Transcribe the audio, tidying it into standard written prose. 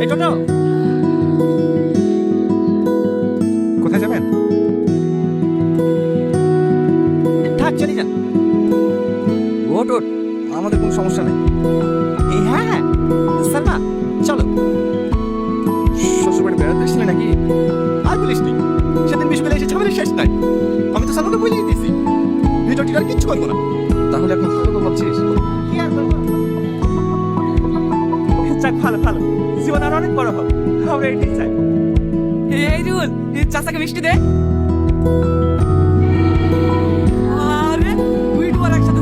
এই টোটো, কোথায় যাবেন? থাক চলে যান। ওট ওট, আমাদের কোনো সমস্যা নেই। এই হ্যাঁ সালমা চলো। শ্বশুরবাড়ি বেড়াতে এসেছিলে নাকি? আর বলিস নি, সেদিন বিশ্ববিদ্যালয়ে এসে ঝামেলা শেষ নাই। আমি তো সালমাকে বলেই দিয়েছি ভিডিও টিটার কিচ্ছু করবো না। তাহলে এখন কি করবো ভাবছিস? কি আর করবো? যাক ভালো ভালো, জীবন আর অনেক বড় হোক, আমরা এটাই চাই। এই রুল, চাচাকে মিষ্টি দে। আরে দুই ডুয়ার একসাথে